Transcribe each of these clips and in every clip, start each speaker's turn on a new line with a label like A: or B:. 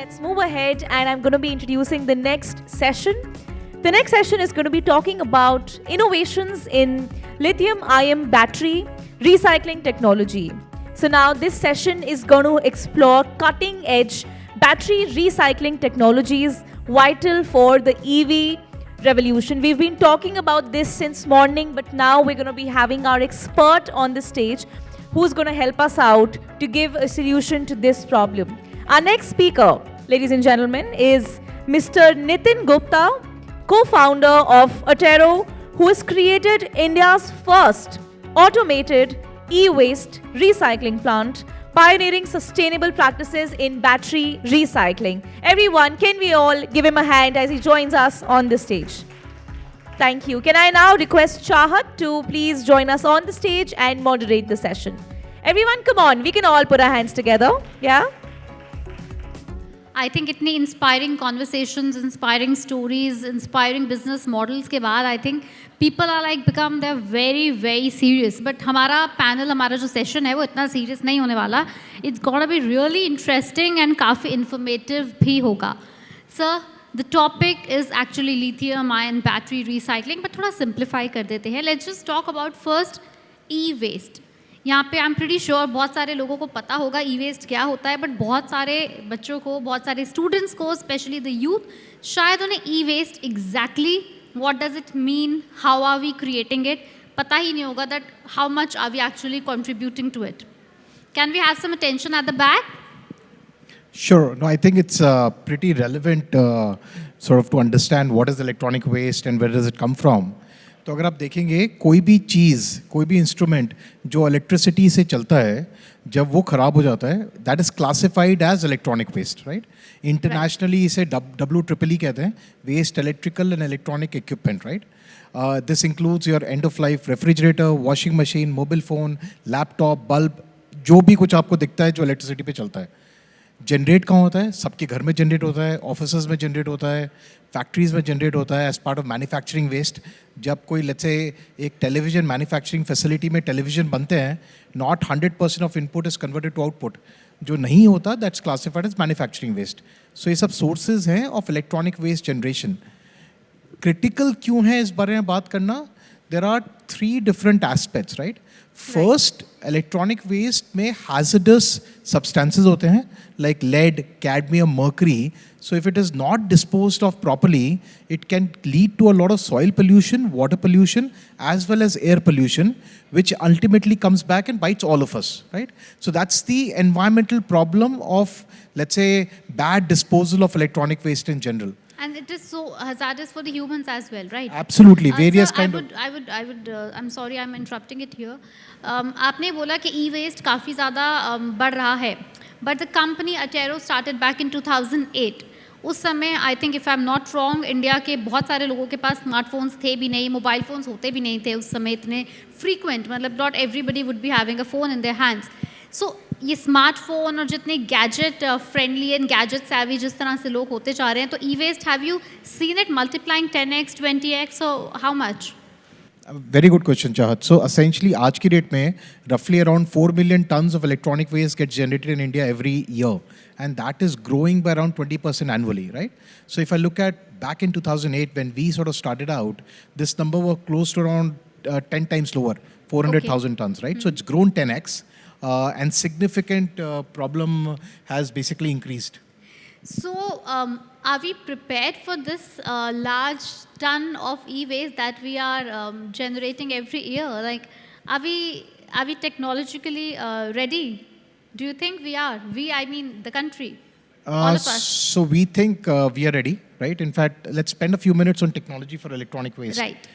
A: let's move ahead, and I'm going to be introducing the next session. The next session is going to be talking about innovations in lithium-ion battery recycling technology. So now this session is going to explore cutting-edge battery recycling technologies vital for the EV revolution. We've been talking about this since morning, but now we're going to be having our expert on the stage who's going to help us out to give a solution to this problem. Our next speaker, ladies and gentlemen, is Mr. Nitin Gupta, co-founder of Attero, who has created India's first automated e-waste recycling plant, pioneering sustainable practices in battery recycling. Everyone, can we all give him a hand as he joins us on the stage? Thank you. Can I now request Chahat to please join us on the stage and moderate the session? Everyone, come on. We can all put our hands together. Yeah?
B: I think इतनी inspiring conversations, inspiring stories, inspiring business models के बाद I think people are like become they're very very serious. But हमारा panel, हमारा जो session है वो इतना serious नहीं होने वाला. It's gonna be really interesting and काफ़ी informative भी होगा. Sir, the topic is actually lithium-ion battery recycling, but थोड़ा simplify कर देते हैं. Let's just talk about first e-waste. यहाँ पे आई एम प्रीटी श्योर बहुत सारे लोगों को पता होगा ई वेस्ट क्या होता है, बट बहुत सारे बच्चों को, बहुत सारे स्टूडेंट्स को, स्पेशली द यूथ, शायद उन्हें e waste exactly what does it mean, how are we creating it, पता ही नहीं होगा that how much are we actually contributing to it. Can we have some attention at the back?
C: Sure. No, I think it's pretty relevant sort of to understand what is electronic waste and where does it come from. तो अगर आप देखेंगे कोई भी चीज़, कोई भी instrument जो electricity से चलता है, जब वो ख़राब हो जाता है, that is classified as electronic waste, right? Internationally इसे WEEE कहते हैं, waste electrical and electronic equipment, right? This includes your end of life refrigerator, washing machine, mobile phone, laptop, bulb, जो भी कुछ आपको दिखता है जो इलेक्ट्रिसिटी पे चलता है. जनरेट कहाँ होता है? सबके घर में जनरेट होता है, ऑफिसेज में जनरेट होता है, फैक्ट्रीज में जनरेट होता है as part of manufacturing waste. जब कोई लेट्स से एक टेलीविजन मैन्युफैक्चरिंग फैसिलिटी में टेलीविजन बनते हैं, not 100% of input is converted to output. जो नहीं होता that's classified as manufacturing waste. So ये सब सोर्सेज हैं of electronic waste generation. Critical क्यों है इस बारे में बात करना? There are 3 different aspects, right? First, electronic waste में hazardous substances होते हैं like lead, cadmium, mercury. So if it is not disposed of properly, it can lead to a lot of soil pollution, water pollution, as well as air pollution, which ultimately comes back and bites all of us, right? So that's the environmental problem of, let's say, bad disposal of electronic waste in general.
B: And it is so hazardous for the humans as well, right?
C: Absolutely, various
B: sir,
C: kind
B: I would. I'm sorry, I'm interrupting it here. आपने बोला कि e-waste काफ़ी ज़्यादा बढ़ रहा है, but the company Attero started back in 2008. उस समय I think if I am not wrong, India के बहुत सारे लोगों के पास स्मार्टफोन्स थे भी नहीं, मोबाइल फ़ोन्स होते भी नहीं थे उस समय इतने फ्रीक्वेंट, मतलब not everybody would be having a phone in their hands. So ये स्मार्टफोन और जितने gadget friendly and gadget savvy जिस तरह से लोग होते जा रहे हैं, तो e waste have you seen it multiplying 10x 20x और how much?
C: Very good question, Chahat. So essentially, आज की डेट में roughly around 4 million tons of electronic waste gets generated in India every year, and that is growing by around 20% annually, right? So if I look at back in 2008 when we sort of started out, this number was close to around 10 times lower, 400,000 tons, right? So it's grown 10x, and significant problem has basically increased.
B: So, are we prepared for this large ton of e-waste that we are generating every year? Like, are we technologically ready? Do you think we are? I mean, the country, all of us.
C: So we think we are ready, right? In fact, let's spend a few minutes on technology for electronic waste.
B: Right.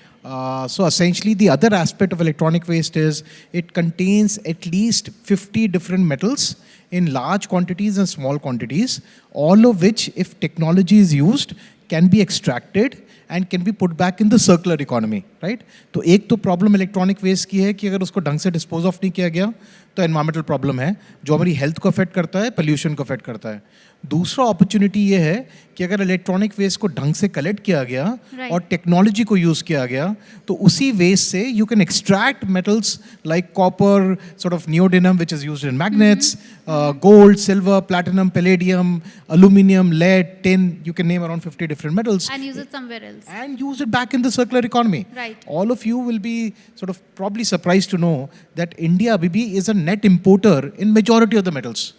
C: So essentially, the other aspect of electronic waste is it contains at least 50 different metals in large quantities and small quantities, all of which, if technology is used, can be extracted and can be put back in the circular economy, right? तो एक तो problem electronic waste की है कि अगर उसको ढंग से डिस्पोज ऑफ नहीं किया गया तो एनवायरमेंटल प्रॉब्लम है जो हमारी हेल्थ को अफेक्ट करता है, पोल्यूशन को अफेक्ट करता है. दूसरा अपॉर्चुनिटी ये है कि अगर इलेक्ट्रॉनिक वेस्ट को ढंग से कलेक्ट किया गया
B: Right.
C: और टेक्नोलॉजी को यूज़ किया गया तो उसी वेस्ट से you can extract metals like copper, sort of neodymium which is used in magnets, gold, silver, platinum, palladium, aluminum, lead, tin, you can name around 50 different metals.
B: And use it somewhere else.
C: And use it back in the circular economy.
B: Right.
C: All of you will be sort of probably surprised to know that India, BB, is a net importer in majority of the metals.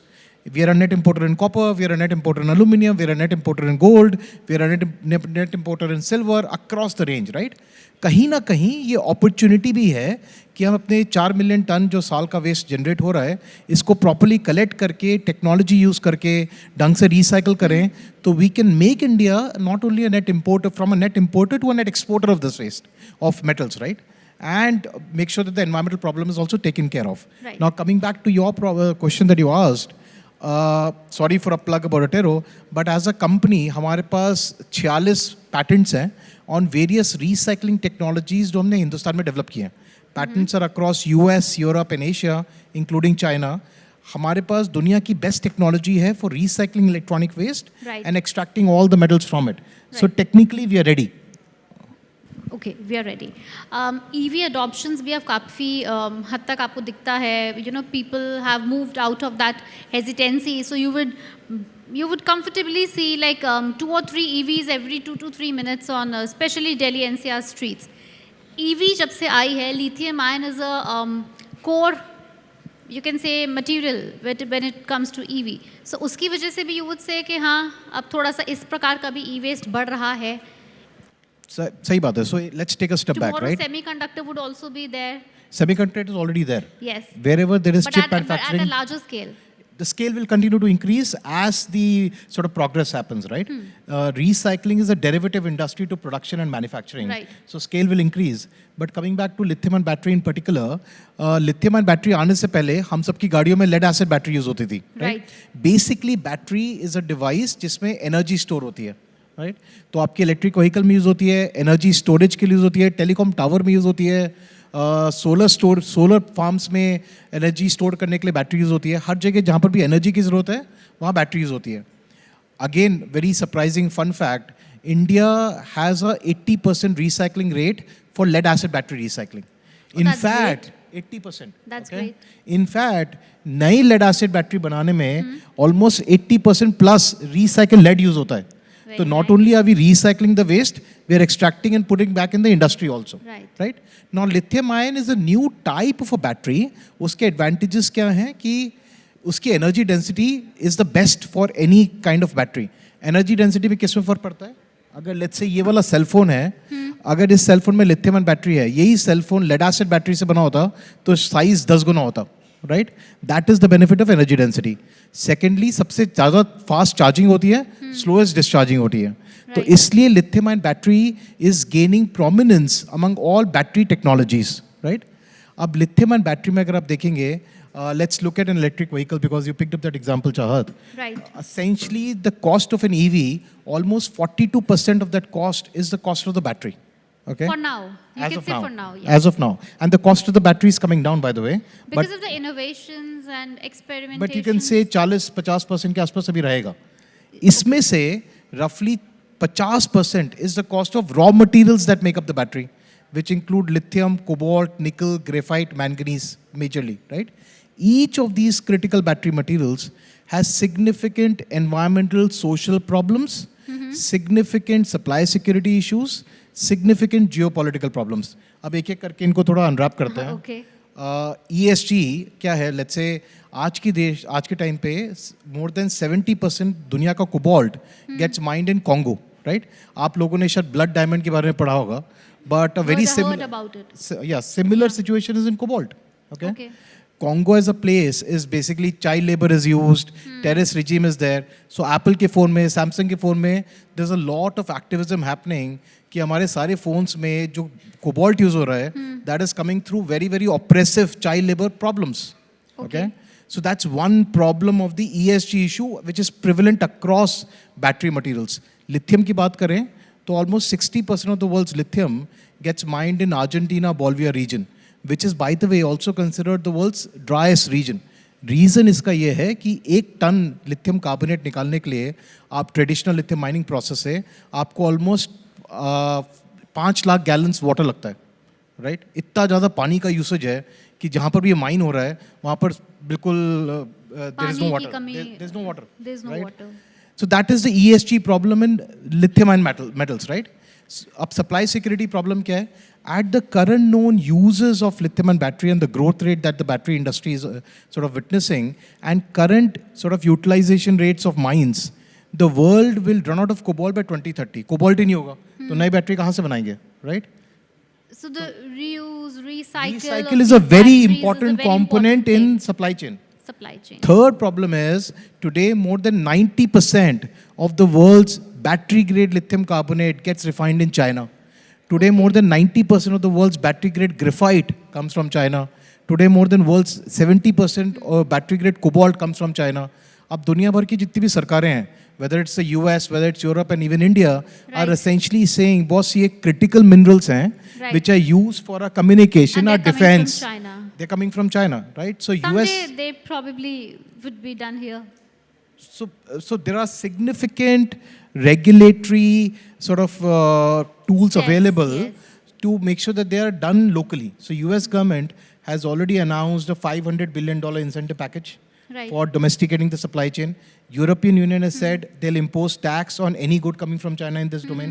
C: We are a net importer in copper, we are a net importer in aluminum, we are a net importer in gold, we are a net importer in silver across the range, right? कहीं ना कहीं ये opportunity भी है कि हम अपने 4 million ton जो साल का वेस्ट जनरेट हो रहा है इसको प्रॉपर्ली कलेक्ट करके टेक्नोलॉजी यूज़ करके ढंग से रिसाइकल करें तो we can make India not only a net importer from a net importer to a net exporter of this waste of metals, right? And make sure that the environmental problem is also taken care of.
B: Right.
C: Now coming back to your question that you asked, sorry for a plug about Atero, but as a company हमारे पास 46 patents हैं on various recycling technologies जो हमने हिंदुस्तान में develop किए हैं. Patents are across US, Europe and Asia, including China. हमारे पास दुनिया की बेस्ट टेक्नोलॉजी है for recycling electronic waste
B: Right.
C: and extracting all the metals from it. So
B: Right.
C: technically we are ready.
B: Okay, we are ready. EV adoptions भी अब काफ़ी हद तक आपको दिखता है. You know, people have moved out of that hesitancy. So you would comfortably see like 2 or 3 EVs every 2 to 3 minutes on especially Delhi NCR streets. EV जब से आई है, lithium ion is a core, you can say, material when it comes to EV. So उसकी वजह से भी you would say कि हाँ अब थोड़ा सा इस प्रकार का भी e-waste बढ़ रहा है.
C: सही बात है. So let's take a step back,
B: Tomorrow
C: right?
B: semiconductor would also be there.
C: Semiconductor is already there.
B: Yes.
C: Wherever there is
B: But
C: chip
B: at a
C: manufacturing,
B: larger scale.
C: the scale will continue to increase as the sort of progress happens, right? Recycling is a derivative industry to production and manufacturing.
B: Right.
C: So scale will increase. But coming back to lithium and battery in particular, lithium and battery आने से पहले हम सबकी गाड़ियों में lead acid battery use होती थी,
B: Right.
C: Basically battery is a device जिसमें energy store होती है, right? तो आपकी इलेक्ट्रिक व्हीकल में यूज़ होती है, एनर्जी स्टोरेज के लिए यूज़ होती है, टेलीकॉम टावर में यूज़ होती है, सोलर फार्म्स में एनर्जी स्टोर करने के लिए बैटरी यूज़ होती है. हर जगह जहाँ पर भी एनर्जी की ज़रूरत है वहाँ बैटरी यूज़ होती है. Again very surprising fun fact, India has a 80% recycling rate for lead acid battery recycling. In
B: that's
C: fact 80%.
B: That's great.
C: In fact नई लेड एसिड बैटरी बनाने में almost 80% plus recycle lead use होता है.
B: Very
C: So not
B: nice.
C: only are we recycling the waste, we are extracting and putting back in the industry also.
B: Right.
C: Right? Now lithium ion is a new type of a battery. उसके advantages क्या हैं कि उसकी energy density is the best for any kind of battery. Energy density में किस में फर्क पड़ता है? अगर let's say ये वाला सेल फोन है, अगर इस सेल फोन में लिथियम आयन बैटरी है, यही cell phone lead acid battery से बना होता तो साइज 10 गुना होता, right? That is the benefit of energy density. Secondly सबसे ज़्यादा फास्ट चार्जिंग होती है, स्लोएस्ट डिस्चार्जिंग होती है. तो इसलिए lithium ion battery is gaining prominence among all battery technologies, right? अब लिथियम आयन बैटरी में अगर आप देखेंगे, let's look at an electric vehicle because you picked up that example, Chahat.
B: Right.
C: Essentially, the cost of an EV, almost 42% of that cost is the cost of the battery. Okay.
B: For now. You
C: As
B: can
C: of
B: say
C: now.
B: for now, yeah.
C: As of now. And the cost of the battery is coming down, by the way.
B: Because of the innovations and experimentation.
C: But you can say 40-50% के आसपास अभी रहेगा. इसमें से roughly 50% is the cost of raw materials that make up the battery, which include lithium, cobalt, nickel, graphite, manganese, majorly, right? Each of these critical battery materials has significant environmental, social problems, significant supply security issues, significant geopolitical problems. अब एक एक करके इनको थोड़ा unwrap करते हैं.
B: Okay.
C: ESG क्या है? Let's say आज के टाइम पे more than 70% दुनिया का cobalt gets mined in Congo, right? आप लोगों ने शायद ब्लड डायमंड के बारे में पढ़ा होगा, but a very
B: Heard about it.
C: similar situation is in cobalt. Okay.
B: Okay.
C: Congo as a place is basically child labor is used, terrorist regime is there. So Apple के phone में, Samsung के phone में, there's a lot of activism happening कि हमारे सारे phones में जो cobalt use हो रहा है, that is coming through very very oppressive child labor problems. Okay. So that's one problem of the ESG issue which is prevalent across battery materials. Lithium की बात करें तो almost 60% of the world's lithium gets mined in Argentina, Bolivia region, which is by the way also considered the world's driest region. Reason इसका ये है कि 1 ton lithium carbonate निकालने के लिए आप ट्रेडिशनल लिथियम माइनिंग प्रोसेस से आपको ऑलमोस्ट 5 लाख गैलन्स वाटर लगता है, राइट? इतना ज़्यादा पानी का यूसेज है कि जहाँ पर भी ये माइन हो रहा है वहाँ पर बिल्कुल there is no water, there is no water,
B: There's no water.
C: So that is the ESG problem in lithium ion metals, right? अब supply security problem क्या है? At the current known uses of lithium ion battery and the growth rate that the battery industry is sort of witnessing and current sort of utilization rates of mines, the world will run out of cobalt by 2030. Cobalt ही नहीं होगा, तो नई battery कहाँ से बनाएंगे, right?
B: So the reuse, recycle.
C: Recycle
B: of
C: is a
B: these
C: very
B: batteries is a
C: important
B: very
C: component
B: important
C: in
B: thing.
C: supply chain.
B: Supply chain.
C: Third problem is today more than 90% of the world's battery grade lithium carbonate gets refined in China. Today more than 90% of the world's battery grade graphite comes from China. Today more than world's 70% of battery grade cobalt comes from China. अब दुनिया भर की जितनी भी सरकारें हैं, whether it's the US, whether it's Europe and even India, are
B: Right.
C: essentially saying, boss ये critical minerals हैं,
B: Right.
C: which are used for our communication,
B: And
C: our
B: they're coming from
C: defense.
B: China.
C: They're coming from China, right? So US.
B: Someday they probably would be done here.
C: So there are significant regulatory sort of tools
B: Steps,
C: available
B: yes.
C: to make sure that they are done locally. So US government has already announced a $500 billion incentive package
B: Right.
C: for domesticating the supply chain. European Union has said they'll impose tax on any good coming from China in this domain.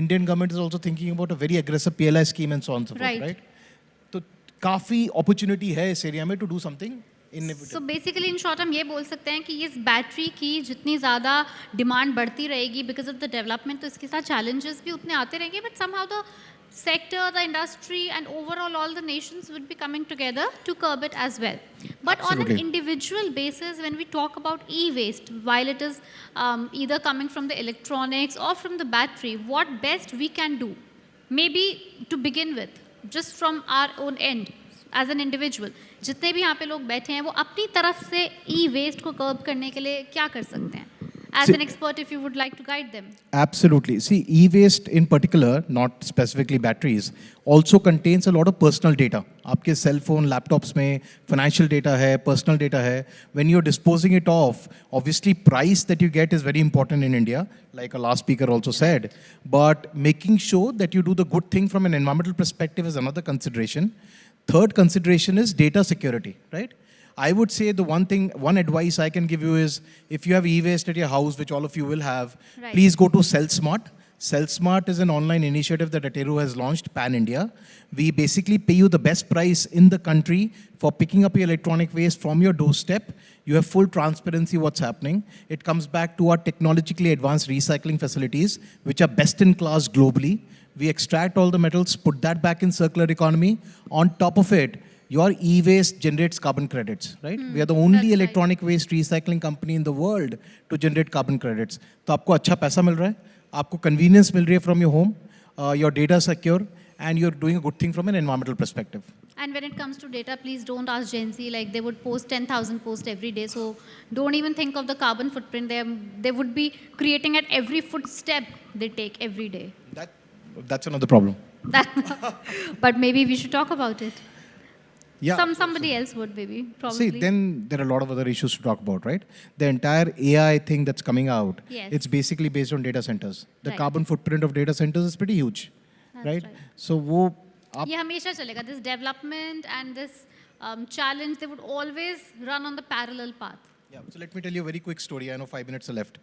C: Indian government is also thinking about a very aggressive PLI scheme and so on and so forth,
B: Right.
C: right? तो काफी opportunity है इस area में to do something innovative.
B: So basically in short हम ये बोल सकते हैं कि इस बैटरी की जितनी ज़्यादा डिमांड बढ़ती रहेगी because of the development, तो इसके साथ challenges भी उतने आते रहेंगे, but somehow the sector, the industry and overall all the nations would be coming together to curb it as well. But on an
C: Absolutely.
B: individual basis, when we talk about e-waste, while it is either coming from the electronics or from the battery, what best we can do, maybe to begin with, just from our own end, as an individual, जितने भी यहाँ पे लोग बैठे हैं वो अपनी तरफ से e-waste को कर्ब करने के लिए क्या कर सकते हैं? As
C: See-
B: an expert, if you would like to guide them.
C: Absolutely. See, e-waste in particular, not specifically batteries, also contains a lot of personal data. आपके cell phone, laptops में financial data है, personal data है. When you're disposing it off, obviously price that you get is very important in India, like our last speaker also said. But making sure that you do the good thing from an environmental perspective is another consideration. Third consideration is data security, right? I would say the one advice I can give you is if you have e-waste at your house, which all of you will have,
B: Right.
C: please go to SellSmart. SellSmart is an online initiative that Atero has launched pan-India. We basically pay you the best price in the country for picking up your electronic waste from your doorstep. You have full transparency what's happening. It comes back to our technologically advanced recycling facilities, which are best in class globally. We extract all the metals, put that back in circular economy. On top of it, your e-waste generates carbon credits, right? We are the only
B: that's right.
C: electronic waste recycling company in the world to generate carbon credits. तो आपको अच्छा पैसा मिल रहा है, आपको convenience मिल रही है from your home, your data is secure, and you're doing a good thing from an environmental perspective.
B: And when it comes to data, please don't ask Gen Z, like they would post 10,000 posts every day. So don't even think of the carbon footprint. They would be creating at every footstep they take every day.
C: That's another problem.
B: But maybe we should talk about it.
C: Yeah.
B: Somebody else would maybe, probably.
C: See, then there are a lot of other issues to talk about, right? The entire AI thing that's coming out,
B: Yes.
C: it's basically based on data centers. The
B: Right.
C: carbon footprint of data centers is pretty huge,
B: That's
C: right?
B: right.
C: So वो आप
B: ये हमेशा चलेगा. This development and this challenge, they would always run on the parallel path.
C: Yeah, so let me tell you a very quick story. I know 5 minutes are left.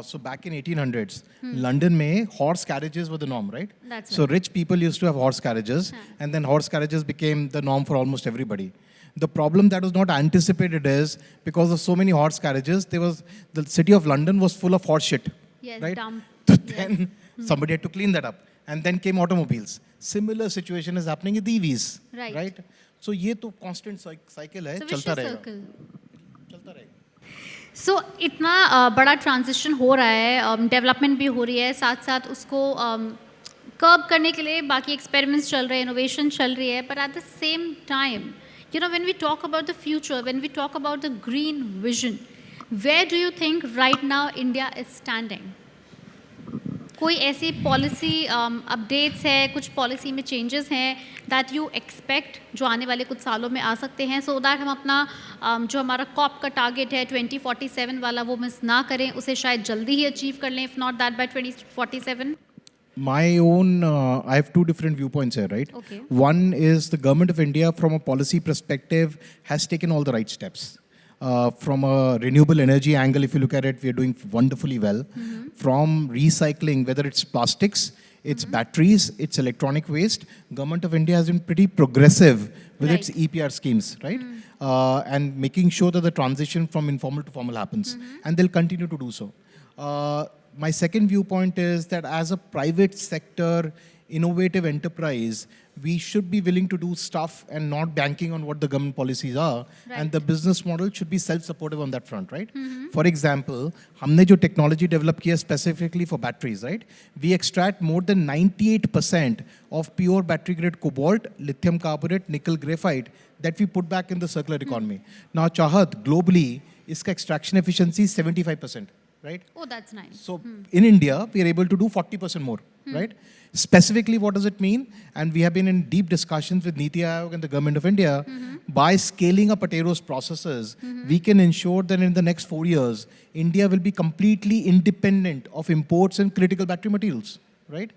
C: So back in 1800s, London में horse carriages were the norm, right?
B: That's
C: So rich people used to have horse carriages, and then horse carriages became the norm for almost everybody. The problem that was not anticipated is because of so many horse carriages, the city of London was full of horse shit,
B: Yes,
C: right?
B: dump.
C: So
B: Yes.
C: then somebody had to clean that up, and then came automobiles. Similar situation is happening with EVs,
B: Right.
C: right? So ये तो constant cycle है,
B: So
C: चलता
B: vicious
C: रहेगा,
B: circle.
C: चलता रहेगा.
B: सो इतना बड़ा transition हो रहा है, डेवलपमेंट भी हो रही है, साथ साथ उसको कर्ब करने के लिए बाकी एक्सपेरिमेंट्स चल रहे हैं, इनोवेशन चल रही है, but at the same time you know when we talk about the future, when we talk about the green vision, where do you think right now India is standing? कोई ऐसी policy updates है, कुछ policy में changes हैं that you expect जो आने वाले कुछ सालों में आ सकते हैं, सो दैट हम अपना जो हमारा कॉप का टारगेट है 2047 वाला वो मिस ना करें, उसे शायद जल्दी ही अचीव कर लें, if not that bye 2047?
C: My own, I have two different viewpoints here, right?
B: Okay.
C: One is the government of India, from a policy perspective, has taken all the right steps. From a renewable energy angle, if you look at it, we are doing wonderfully well. From recycling, whether it's plastics, it's batteries, it's electronic waste, government of India has been pretty progressive with its
B: Right.
C: EPR schemes, right? And making sure that the transition from informal to formal happens. And they'll continue to do so. My second viewpoint is that as a private sector, innovative enterprise, we should be willing to do stuff and not banking on what the government policies are. And the business model should be self-supportive on that front, right? For example, हमने जो technology develop किया specifically for batteries, right? We extract more than 98% of pure battery grade cobalt, lithium carbonate, nickel graphite that we put back in the circular economy. Now, Chahat, globally, इसका extraction efficiency is 75%, right?
B: Oh, that's nice.
C: So in India, we are able to do 40% more, right? Specifically, what does it mean? And we have been in deep discussions with Niti Aayog and the government of India. By scaling up Atero's processes, we can ensure that in the next 4 years, India will be completely independent of imports and critical battery materials, right?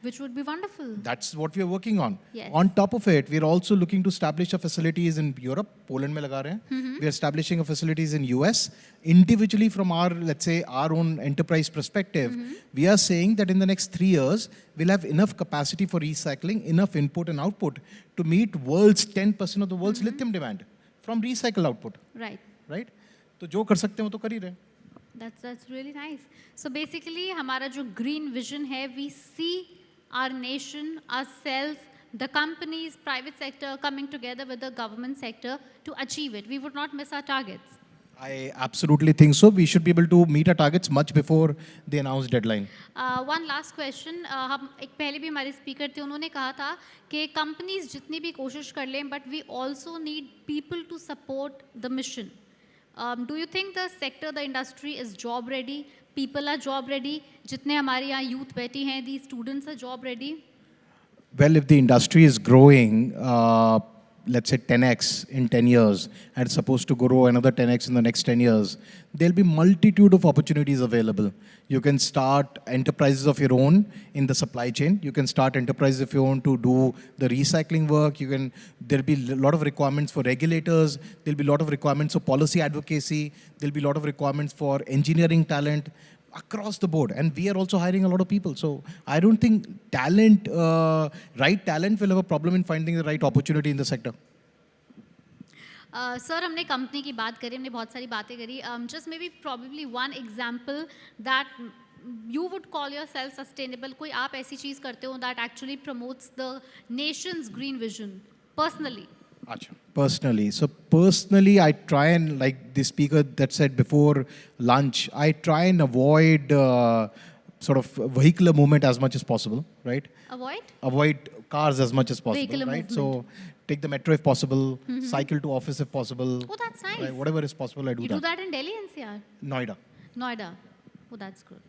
B: Which would be wonderful.
C: That's what we are working on.
B: Yes.
C: On top of it, we are also looking to establish a facilities in Europe. Poland में लगा रहे हैं. We are establishing a facilities in US. Individually, from our, let's say, our own enterprise perspective, we are saying that in the next 3 years, we'll have enough capacity for recycling, enough input and output to meet world's 10% of the world's lithium demand from recycle output,
B: Right.
C: right? तो जो कर सकते हैं वो तो कर ही रहे हैं.
B: That's really nice. So basically, हमारा जो green vision है, we see our nation, ourselves, the companies, private sector coming together with the government sector to achieve it. We would not miss our targets.
C: I absolutely think so. We should be able to meet our targets much before the announced deadline.
B: One last question. हम एक पहले भी हमारे speaker थे, उन्होंने कहा था कि कंपनीज जितनी भी कोशिश कर लें, but we also need people to support the mission. Do you think the sector, the industry is job ready? People are job ready? जितने हमारे यहाँ youth बैठी हैं, these students are job ready?
C: Well, if the industry is growing, let's say 10x in 10 years, and it's supposed to grow another 10x in the next 10 years, there'll be multitude of opportunities available. You can start enterprises of your own in the supply chain. You can start enterprises of your own to do the recycling work. There'll be a lot of requirements for regulators. There'll be a lot of requirements for policy advocacy. There'll be a lot of requirements for engineering talent across the board. And we are also hiring a lot of people. So I don't think right talent will have a problem in finding the right opportunity in the sector.
B: Sir हमने company की बात करी, हमने बहुत सारी बातें करी. Just may be probably one example that you would call your self sustainable. कोई आप ऐसी चीज़ करते हो that actually promotes the Nations green vision personally?
C: Personally, so personally, I try and, like the speaker that said before lunch, I try and avoid sort of vehicular movement as much as possible, right? Avoid cars as much as possible,
B: Vehicular
C: right?
B: movement.
C: So take the metro if possible, cycle to office if possible.
B: Oh, that's nice.
C: Right? Whatever is possible, I do
B: You
C: that.
B: do that in Delhi NCR?
C: Noida.
B: Noida. Oh, that's good.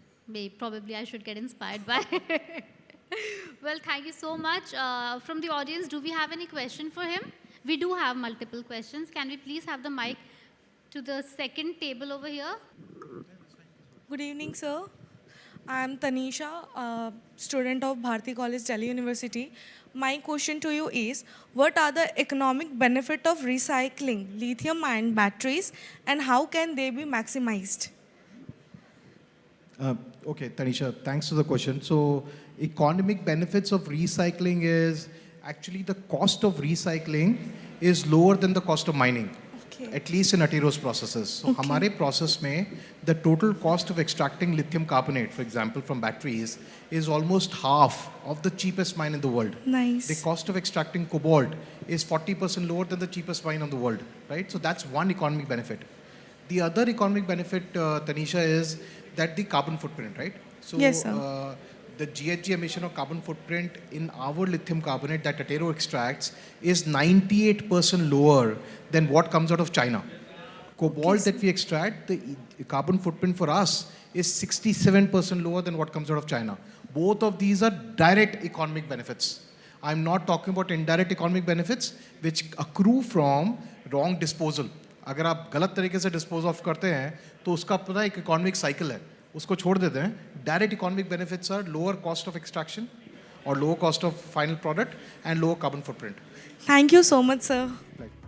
B: Probably I should get inspired by. Well, thank you so much. From the audience, do we have any question for him? We do have multiple questions. Can we please have the mic to the second table over here?
D: Good evening, sir. I am Tanisha, a student of Bharati College, Delhi University. My question to you is, what are the economic benefit of recycling lithium-ion batteries and how can they be maximized?
C: Okay, Tanisha, thanks for the question. So, economic benefits of recycling is actually the cost of recycling is lower than the cost of mining.
D: Okay.
C: At least in Atero's processes. So, हमारे process में the total cost of extracting lithium carbonate, for example, from batteries is almost half of the cheapest mine in the world.
D: Nice.
C: The cost of extracting cobalt is 40% lower than the cheapest mine in the world, right? So that's one economic benefit. The other economic benefit, Tanisha, is that the carbon footprint, right? So
D: Yes, sir.
C: the GHG emission of carbon footprint in our lithium carbonate that Atero extracts is 98% lower than what comes out of China. Cobalt that we extract, the carbon footprint for us is 67% lower than what comes out of China. both of these are direct economic benefits. I'm not talking about indirect economic benefits which accrue from wrong disposal. अगर आप गलत तरीके से dispose of करते हैं तो उसका पता एक economic cycle है, उसको छोड़ देते हैं. Direct economic benefits are lower cost of extraction or lower cost of final product and lower carbon footprint.
D: Thank you so much, sir.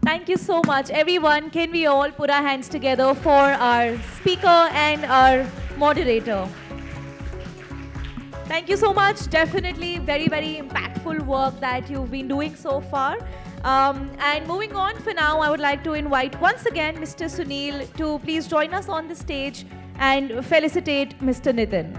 A: Thank you so much. Everyone, can we all put our hands together for our speaker and our moderator? Thank you so much. Definitely very, very impactful work that you've been doing so far. And moving on for now, I would like to invite once again Mr. Sunil to please join us on the stage and felicitate Mr. Nitin.